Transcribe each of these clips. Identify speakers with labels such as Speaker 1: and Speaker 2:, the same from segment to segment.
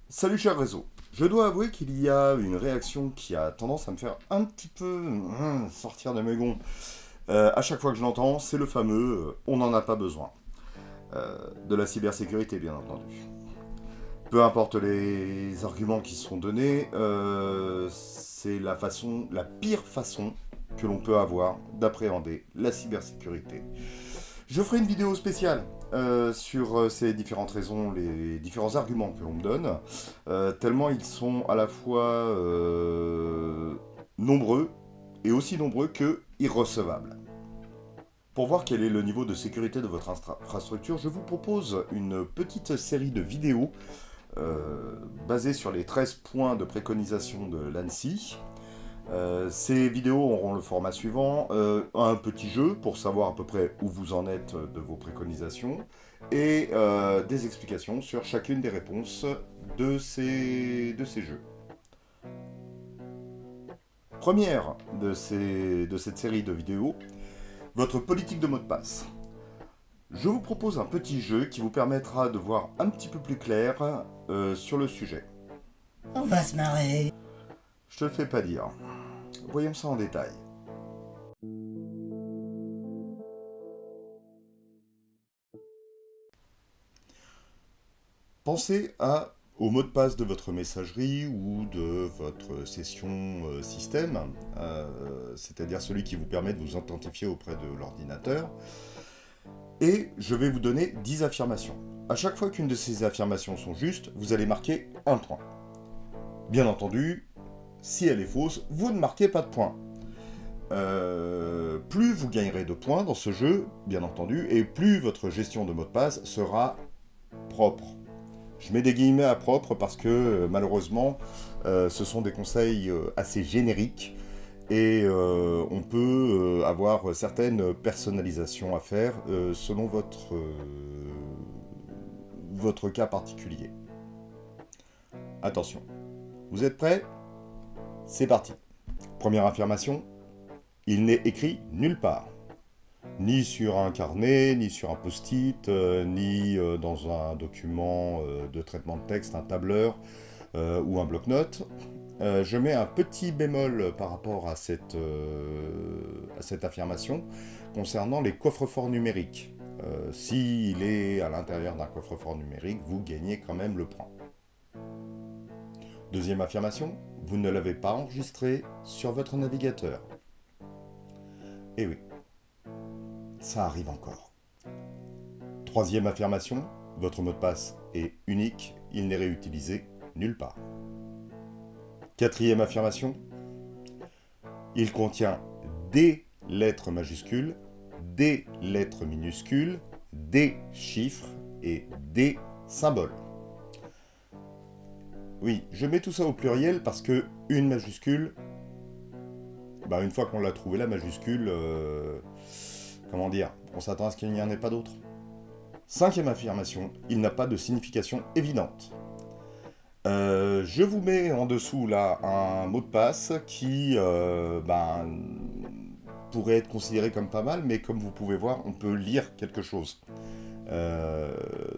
Speaker 1: Salut cher réseau. Je dois avouer qu'il y a une réaction qui a tendance à me faire un petit peu sortir de mes gonds. À chaque fois que je l'entends, c'est le fameux on n'en a pas besoin. De la cybersécurité, bien entendu. Peu importe les arguments qui sont donnés, c'est la pire façon que l'on peut avoir d'appréhender la cybersécurité. Je ferai une vidéo spéciale sur ces différentes raisons, les différents arguments que l'on me donne, tellement ils sont à la fois nombreux et aussi nombreux que irrecevables. Pour voir quel est le niveau de sécurité de votre infrastructure, je vous propose une petite série de vidéos basées sur les 13 points de préconisation de l'ANSSI. Ces vidéos auront le format suivant, un petit jeu pour savoir à peu près où vous en êtes de vos préconisations, et des explications sur chacune des réponses de ces jeux. Première de cette série de vidéos, votre politique de mot de passe. Je vous propose un petit jeu qui vous permettra de voir un petit peu plus clair sur le sujet.
Speaker 2: On va se marrer.
Speaker 1: Je te le fais pas dire. Voyons ça en détail. Au mot de passe de votre messagerie ou de votre session système, c'est-à-dire celui qui vous permet de vous authentifier auprès de l'ordinateur. Et je vais vous donner 10 affirmations. À chaque fois qu'une de ces affirmations sont justes, vous allez marquer un point. Bien entendu, si elle est fausse, vous ne marquez pas de point. Plus vous gagnerez de points dans ce jeu, bien entendu, et plus votre gestion de mot de passe sera propre. Je mets des guillemets à propre parce que malheureusement, ce sont des conseils assez génériques et on peut avoir certaines personnalisations à faire selon votre cas particulier. Attention, vous êtes prêts? C'est parti. Première affirmation, il n'est écrit nulle part. Ni sur un carnet, ni sur un post-it, ni dans un document de traitement de texte, un tableur ou un bloc-notes. Je mets un petit bémol par rapport à cette affirmation concernant les coffres-forts numériques. S'il est à l'intérieur d'un coffre-fort numérique, vous gagnez quand même le point. Deuxième affirmation, vous ne l'avez pas enregistré sur votre navigateur. Eh oui, ça arrive encore. Troisième affirmation, votre mot de passe est unique, il n'est réutilisé nulle part. Quatrième affirmation, il contient des lettres majuscules, des lettres minuscules, des chiffres et des symboles. Oui, je mets tout ça au pluriel parce que une majuscule, une fois qu'on l'a trouvé la majuscule, comment dire, on s'attend à ce qu'il n'y en ait pas d'autres. Cinquième affirmation, il n'a pas de signification évidente. Je vous mets en dessous là un mot de passe qui pourrait être considéré comme pas mal, mais comme vous pouvez voir, on peut lire quelque chose.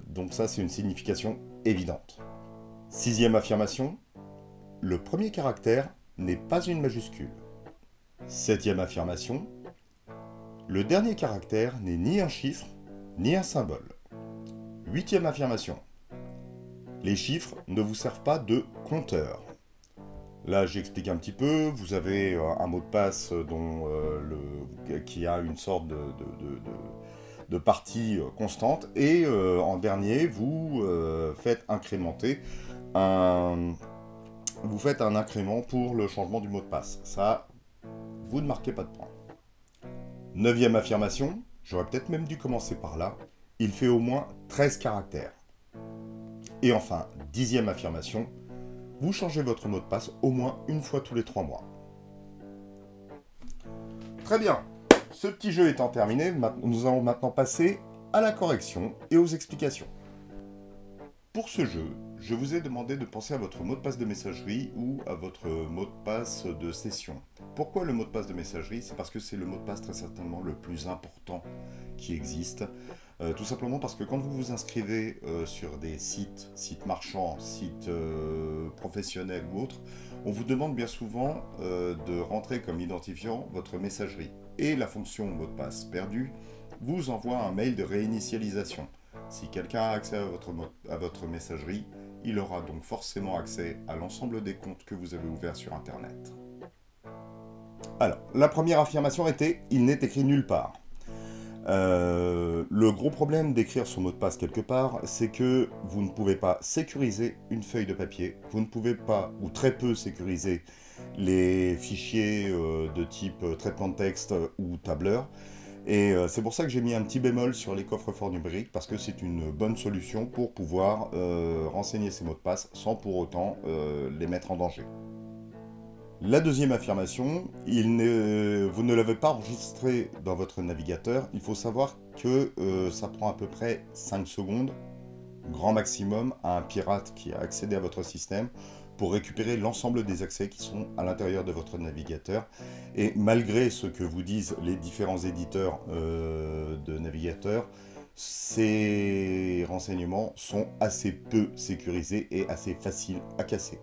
Speaker 1: Donc ça, c'est une signification évidente. Sixième affirmation, le premier caractère n'est pas une majuscule. Septième affirmation, le dernier caractère n'est ni un chiffre, ni un symbole. Huitième affirmation, les chiffres ne vous servent pas de compteur. Là, j'explique un petit peu. Vous avez un mot de passe qui a une sorte de partie constante. Et en dernier, vous faites un incrément pour le changement du mot de passe. Ça, vous ne marquez pas de point. Neuvième affirmation, j'aurais peut-être même dû commencer par là. Il fait au moins 13 caractères. Et enfin, dixième affirmation, vous changez votre mot de passe au moins une fois tous les 3 mois. Très bien, ce petit jeu étant terminé, nous allons maintenant passer à la correction et aux explications. Pour ce jeu, je vous ai demandé de penser à votre mot de passe de messagerie ou à votre mot de passe de session. Pourquoi le mot de passe de messagerie? C'est parce que c'est le mot de passe très certainement le plus important qui existe. Tout simplement parce que quand vous vous inscrivez sur des sites marchands, sites professionnels ou autres, on vous demande bien souvent de rentrer comme identifiant votre messagerie. Et la fonction mot de passe perdu vous envoie un mail de réinitialisation. Si quelqu'un a accès à votre messagerie, il aura donc forcément accès à l'ensemble des comptes que vous avez ouverts sur Internet. Alors, la première affirmation était « il n'est écrit nulle part ». Le gros problème d'écrire son mot de passe quelque part, c'est que vous ne pouvez pas sécuriser une feuille de papier, vous ne pouvez pas, ou très peu sécuriser les fichiers de type traitement de texte ou tableur, et c'est pour ça que j'ai mis un petit bémol sur les coffres-forts numériques, parce que c'est une bonne solution pour pouvoir renseigner ces mots de passe sans pour autant les mettre en danger. La deuxième affirmation, vous ne l'avez pas enregistré dans votre navigateur. Il faut savoir que ça prend à peu près 5 secondes, grand maximum, à un pirate qui a accédé à votre système pour récupérer l'ensemble des accès qui sont à l'intérieur de votre navigateur. Et malgré ce que vous disent les différents éditeurs de navigateurs, ces renseignements sont assez peu sécurisés et assez faciles à casser.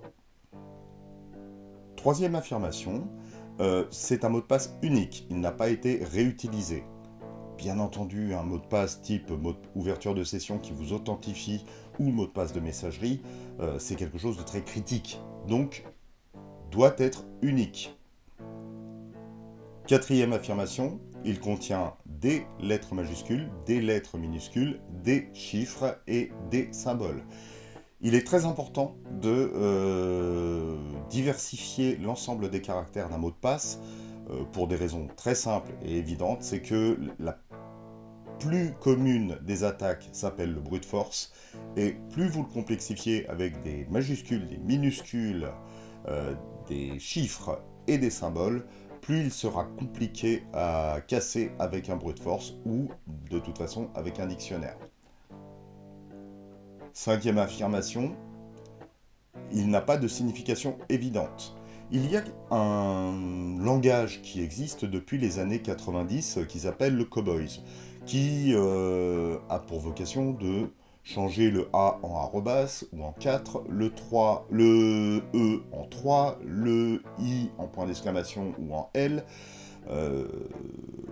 Speaker 1: Troisième affirmation, c'est un mot de passe unique, il n'a pas été réutilisé. Bien entendu, un mot de passe type ouverture de session qui vous authentifie ou mot de passe de messagerie, c'est quelque chose de très critique, donc doit être unique. Quatrième affirmation, il contient des lettres majuscules, des lettres minuscules, des chiffres et des symboles. Il est très important de diversifier l'ensemble des caractères d'un mot de passe pour des raisons très simples et évidentes. C'est que la plus commune des attaques s'appelle le brute force, et plus vous le complexifiez avec des majuscules, des minuscules, des chiffres et des symboles, plus il sera compliqué à casser avec un brute force ou de toute façon avec un dictionnaire. Cinquième affirmation, il n'a pas de signification évidente. Il y a un langage qui existe depuis les années 90 qui s'appelle le Cowboys, qui a pour vocation de changer le A en arrobas ou en 4, le E en 3, le I en point d'exclamation ou en L.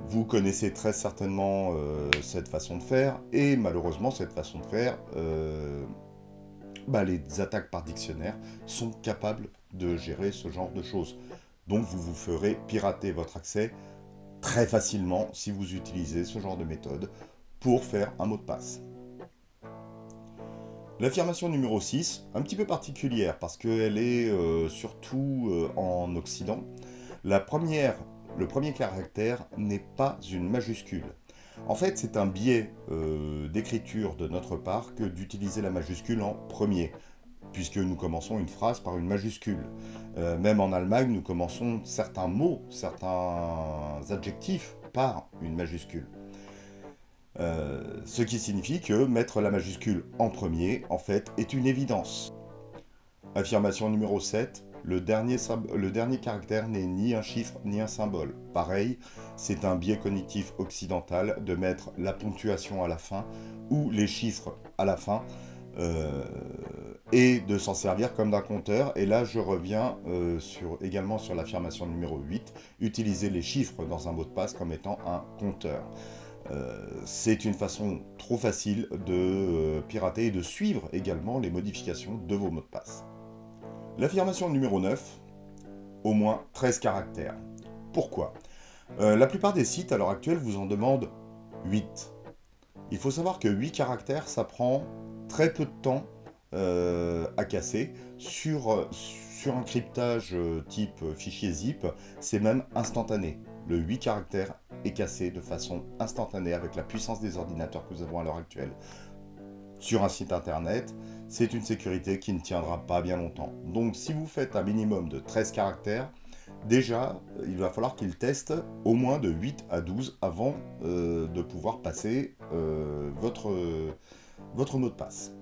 Speaker 1: Vous connaissez très certainement cette façon de faire, et malheureusement cette façon de faire, les attaques par dictionnaire sont capables de gérer ce genre de choses. Donc vous vous ferez pirater votre accès très facilement si vous utilisez ce genre de méthode pour faire un mot de passe. L'affirmation numéro 6, un petit peu particulière parce qu'elle est surtout en Occident. Le premier caractère n'est pas une majuscule. En fait, c'est un biais d'écriture de notre part que d'utiliser la majuscule en premier, puisque nous commençons une phrase par une majuscule. Même en Allemagne, nous commençons certains mots, certains adjectifs par une majuscule. Ce qui signifie que mettre la majuscule en premier, en fait, est une évidence. Affirmation numéro 7. Le dernier caractère n'est ni un chiffre ni un symbole. Pareil, c'est un biais cognitif occidental de mettre la ponctuation à la fin ou les chiffres à la fin et de s'en servir comme d'un compteur. Et là, je reviens également sur l'affirmation numéro 8, utiliser les chiffres dans un mot de passe comme étant un compteur. C'est une façon trop facile de pirater et de suivre également les modifications de vos mots de passe. L'affirmation numéro 9, au moins 13 caractères. Pourquoi ? La plupart des sites à l'heure actuelle vous en demandent 8. Il faut savoir que 8 caractères, ça prend très peu de temps à casser. Sur un cryptage type fichier zip, c'est même instantané. Le 8 caractères est cassé de façon instantanée avec la puissance des ordinateurs que nous avons à l'heure actuelle. Sur un site internet, c'est une sécurité qui ne tiendra pas bien longtemps. Donc si vous faites un minimum de 13 caractères, déjà, il va falloir qu'il teste au moins de 8 à 12 avant de pouvoir passer votre mot de passe.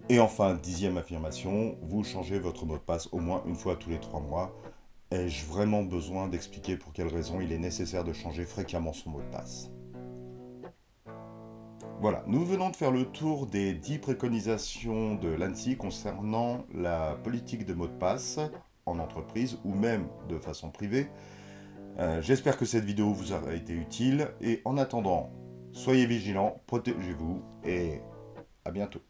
Speaker 1: Et enfin, 10e affirmation, vous changez votre mot de passe au moins une fois tous les 3 mois. Ai-je vraiment besoin d'expliquer pour quelles raisons il est nécessaire de changer fréquemment son mot de passe ? Voilà, nous venons de faire le tour des 10 préconisations de l'ANSSI concernant la politique de mot de passe en entreprise ou même de façon privée. J'espère que cette vidéo vous aura été utile et en attendant, soyez vigilants, protégez-vous et à bientôt.